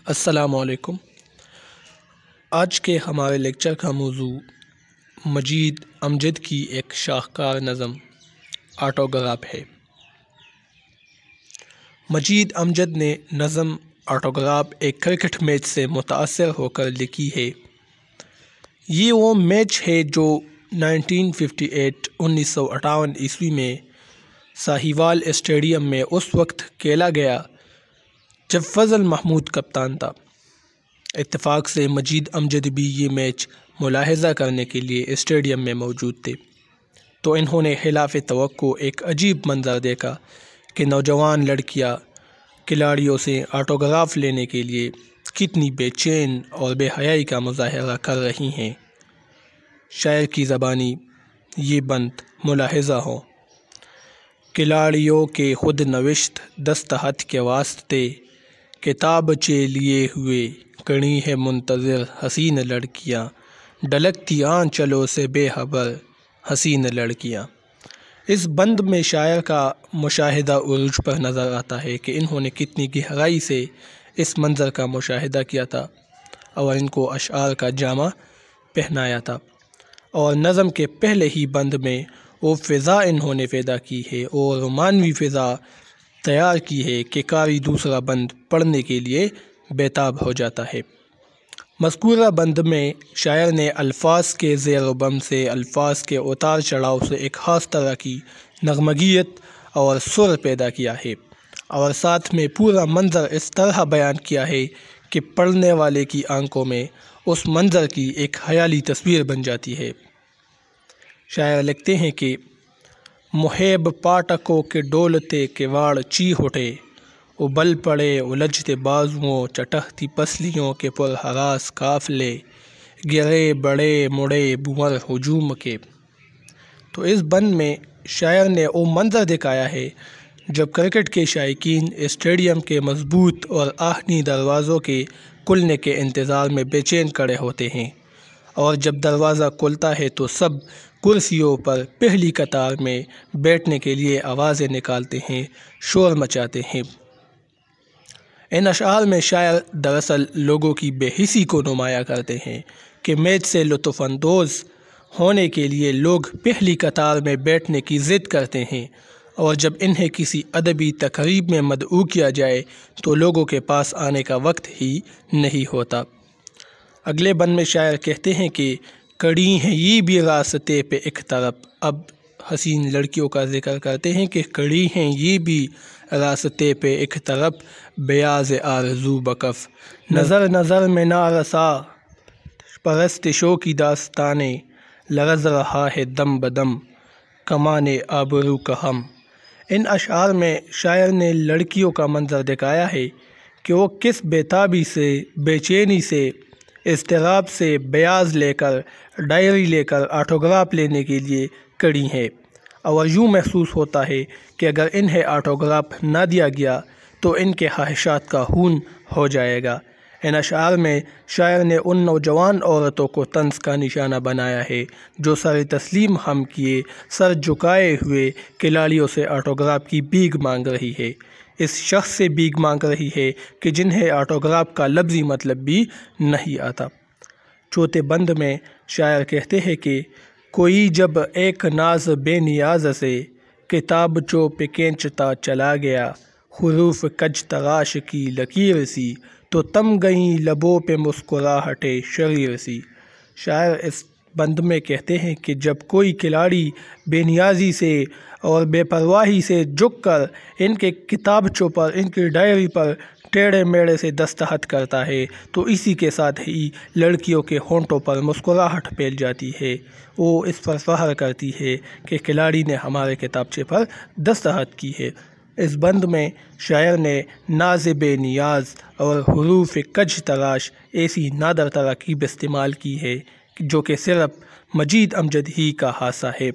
السلام علیکم۔ آج کے ہمارے لیکچر کا موضوع مجید امجد کی ایک شاہکار نظم آٹوگراف ہے۔ مجید امجد نے نظم آٹوگراف ایک کرکٹ میچ سے متاثر ہو کر لکھی ہے۔ یہ وہ میچ ہے جو 1958 عیسوی میں ساہیوال اسٹیڈیم میں اس وقت کھیلا گیا جب فضل محمود کپتان تھا۔ اتفاق سے مجید امجد بھی یہ میچ ملاحظہ کرنے کے لیے اسٹیڈیم میں موجود تھے، تو انہوں نے خلاف توقع ایک عجیب منظر دیکھا کہ نوجوان لڑکیاں کھلاڑیوں سے آٹوگراف لینے کے لیے کتنی بے چین اور بے حیائی کا مظاہرہ کر رہی ہیں۔ شاعر کی زبانی یہ بند ملاحظہ ہو۔ کھلاڑیوں کے خود نوشت دستخط کے واسطے کتابچے لیے ہوئے کڑی ہے منتظر حسین لڑکیاں، ڈھلکتی آنچلوں سے بے خبر حسین لڑکیاں۔ اس بند میں شاعر کا مشاہدہ عروج پر نظر آتا ہے کہ انہوں نے کتنی گہرائی سے اس منظر کا مشاہدہ کیا تھا اور ان کو اشعار کا جامہ پہنایا تھا، اور نظم کے پہلے ہی بند میں وہ فضا انہوں نے پیدا کی ہے اور رومانوی فضا تیار کی ہے کہ قاری دوسرا بند پڑھنے کے لیے بیتاب ہو جاتا ہے۔ مذکورہ بند میں شاعر نے الفاظ کے زیر و بم سے، الفاظ کے اتار چڑھاؤ سے ایک خاص طرح کی نغمگیت اور سر پیدا کیا ہے، اور ساتھ میں پورا منظر اس طرح بیان کیا ہے کہ پڑھنے والے کی آنکھوں میں اس منظر کی ایک خیالی تصویر بن جاتی ہے۔ شاعر لکھتے ہیں کہ محب پاٹکوں کے ڈولتے کواڑ چیخ اٹھے، ابل پڑے الجھتے بازوؤں چٹکتی پسلیوں کے پرہراس قافلے، گرے بڑے مڑے بور ہجوم کے۔ تو اس بند میں شاعر نے وہ منظر دکھایا ہے جب کرکٹ کے شائقین اسٹیڈیم کے مضبوط اور آہنی دروازوں کے کھلنے کے انتظار میں بے چین کھڑے ہوتے ہیں، اور جب دروازہ کھلتا ہے تو سب کرسیوں پر پہلی قطار میں بیٹھنے کے لیے آوازیں نکالتے ہیں، شور مچاتے ہیں۔ ان اشعار میں شاعر دراصل لوگوں کی بے حسی کو نمایاں کرتے ہیں کہ میچ سے لطف اندوز ہونے کے لیے لوگ پہلی قطار میں بیٹھنے کی ضد کرتے ہیں، اور جب انہیں کسی ادبی تقریب میں مدعو کیا جائے تو لوگوں کے پاس آنے کا وقت ہی نہیں ہوتا۔ اگلے بند میں شاعر کہتے ہیں کہ کڑی ہیں یہ بھی راستے پہ ایک طرف۔ اب حسین لڑکیوں کا ذکر کرتے ہیں کہ کڑی ہیں یہ بھی راستے پہ ایک طرف، بیاض آرزو بکف نظر نظر میں نارسا، پرستشوں کی داستانیں لرز رہا ہے دم بدم، کمانے آبرو کا ہم۔ ان اشعار میں شاعر نے لڑکیوں کا منظر دکھایا ہے کہ وہ کس بےتابی سے، بے چینی سے، اضطراب سے بیاض لے کر، ڈائری لے کر آٹوگراف لینے کے لیے کڑی ہیں، اور یوں محسوس ہوتا ہے کہ اگر انہیں آٹوگراف نہ دیا گیا تو ان کے خواہشات کا خون ہو جائے گا۔ ان اشعار میں شاعر نے ان نوجوان عورتوں کو طنز کا نشانہ بنایا ہے جو سر تسلیم خم کیے، سر جھکائے ہوئے کھلاڑیوں سے آٹوگراف کی بھیک مانگ رہی ہے، اس شخص سے بھیک مانگ رہی ہے کہ جنہیں آٹوگراف کا لفظی مطلب بھی نہیں آتا۔ چوتھے بند میں شاعر کہتے ہیں کہ کوئی جب ایک ناز بے نیاز سے، کتابچوں پہ کھینچتا چلا گیا، حروف کج تراش کی لکیر سی، تو تم گئیں لبوں پہ مسکراہٹیں شریر سی۔ شاعر اس بند میں کہتے ہیں کہ جب کوئی کھلاڑی بے نیازی سے اور بے پرواہی سے جھک کر ان کے کتابچوں پر، ان کی ڈائری پر ٹیڑھے میڑے سے دستخط کرتا ہے تو اسی کے ساتھ ہی لڑکیوں کے ہونٹوں پر مسکراہٹ پھیل جاتی ہے۔ وہ اس پر فخر کرتی ہے کہ کھلاڑی نے ہمارے کتابچے پر دستخط کی ہے۔ اس بند میں شاعر نے ناز بے نیاز اور حروف کج تراش ایسی نادر تراکیب استعمال کی ہے جو کہ صرف مجید امجد ہی کا خاصہ ہے۔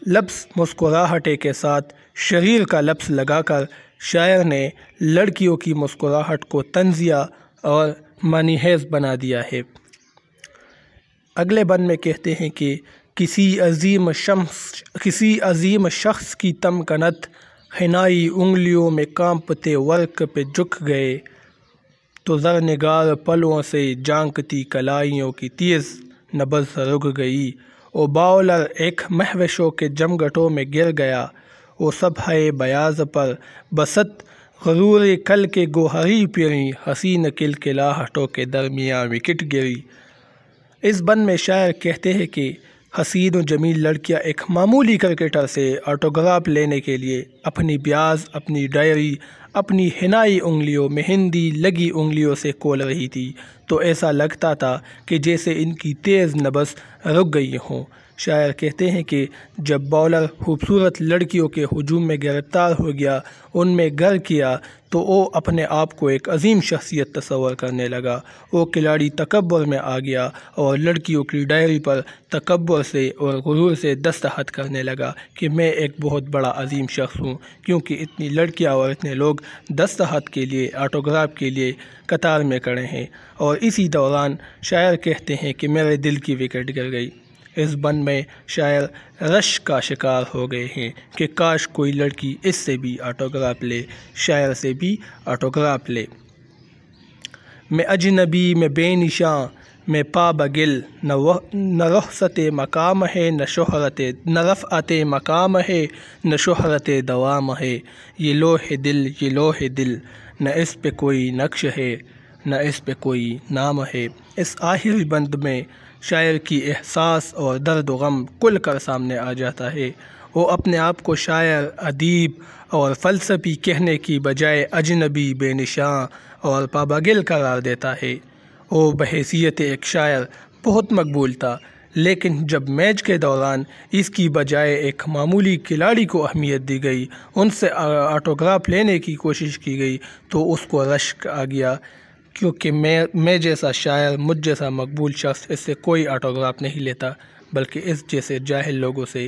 لفظ مسکراہٹیں کے ساتھ شریر کا لفظ لگا کر شاعر نے لڑکیوں کی مسکراہٹ کو طنزیہ اور معنی خیز بنا دیا ہے۔ اگلے بند میں کہتے ہیں کہ کسی عظیم شخص کی تمکنت، حنائی انگلیوں میں کانپتے ورق پہ جھک گئے، تو زرنگار پلووں سے جانکتی کلائیوں کی تیز نبض رک گئی۔ او باولر ایک مہوشوں کے جمگٹوں میں گر گیا۔ او صبح بیاض پر بست غرور کل کے گوہری پیری، حسین کلکلاہٹوں کے درمیان وکٹ گری۔ اس بند میں شاعر کہتے ہیں کہ حسین و جمیل لڑکیاں ایک معمولی کرکٹر سے آٹوگراف لینے کے لیے اپنی بیاض، اپنی ڈائری، اپنی حنائی انگلیوں، مہندی لگی انگلیوں سے کھول رہی تھی تو ایسا لگتا تھا کہ جیسے ان کی تیز نبض رک گئی ہوں۔ شاعر کہتے ہیں کہ جب باولر خوبصورت لڑکیوں کے ہجوم میں گرفتار ہو گیا، ان میں گر کیا، تو وہ اپنے آپ کو ایک عظیم شخصیت تصور کرنے لگا۔ وہ کھلاڑی تکبر میں آ گیا اور لڑکیوں کی ڈائری پر تکبر سے اور غرور سے دستخط کرنے لگا کہ میں ایک بہت بڑا عظیم شخص ہوں، کیونکہ اتنی لڑکیاں اور اتنے لوگ دستخط کے لیے، آٹوگراف کے لیے قطار میں کھڑے ہیں۔ اور اسی دوران شاعر کہتے ہیں کہ میرے دل کی وکٹ گر گئی۔ اس بند میں شاعر رش کا شکار ہو گئے ہیں کہ کاش کوئی لڑکی اس سے بھی آٹوگراف لے، شاعر سے بھی آٹوگراف لے۔ میں اجنبی میں بے نشاں، میں پا بگل، نہ رخصت مقام ہے نہ رفعت مقام ہے نہ شہرت دوام ہے۔ یہ لوح دل، یہ لوح دل، نہ اس پہ کوئی نقش ہے نہ اس پہ کوئی نام ہے۔ اس آخری بند میں شاعر کی احساس اور درد و غم کھل کر سامنے آ جاتا ہے۔ وہ اپنے آپ کو شاعر، ادیب اور فلسفی کہنے کی بجائے اجنبی، بے نشاں اور پابگل قرار دیتا ہے۔ وہ بحیثیت ایک شاعر بہت مقبول تھا، لیکن جب میچ کے دوران اس کی بجائے ایک معمولی کھلاڑی کو اہمیت دی گئی، ان سے آٹوگراف لینے کی کوشش کی گئی، تو اس کو رشک آ گیا، کیونکہ میں جیسا شاعر، مجھ جیسا مقبول شخص اس سے کوئی آٹوگراف نہیں لیتا، بلکہ اس جیسے جاہل لوگوں سے،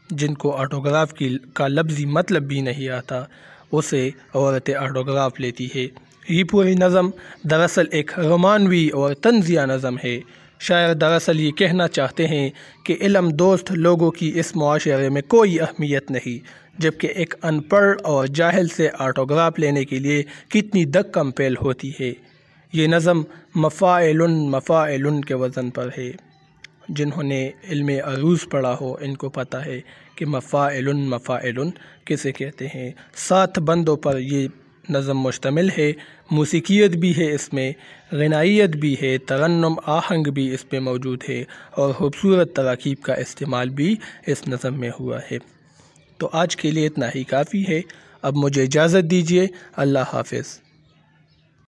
جن کو آٹوگراف کا لفظی مطلب بھی نہیں آتا، اسے عورتیں آٹوگراف لیتی ہے۔ یہ پوری نظم دراصل ایک رومانوی اور طنزیہ نظم ہے۔ شاعر دراصل یہ کہنا چاہتے ہیں کہ علم دوست لوگوں کی اس معاشرے میں کوئی اہمیت نہیں، جبکہ ایک ان پڑھ اور جاہل سے آٹوگراف لینے کے لیے کتنی دکم پیل ہوتی ہے۔ یہ نظم مفاعل کے وزن پر ہے۔ جنہوں نے علم عروض پڑھا ہو ان کو پتہ ہے کہ مفاعل کسے کہتے ہیں۔ 7 بندوں پر یہ نظم مشتمل ہے۔ موسیقیت بھی ہے اس میں، غنائیت بھی ہے، ترنم، آہنگ بھی اس پہ موجود ہے، اور خوبصورت تراکیب کا استعمال بھی اس نظم میں ہوا ہے۔ تو آج کے لیے اتنا ہی کافی ہے۔ اب مجھے اجازت دیجیے۔ اللہ حافظ۔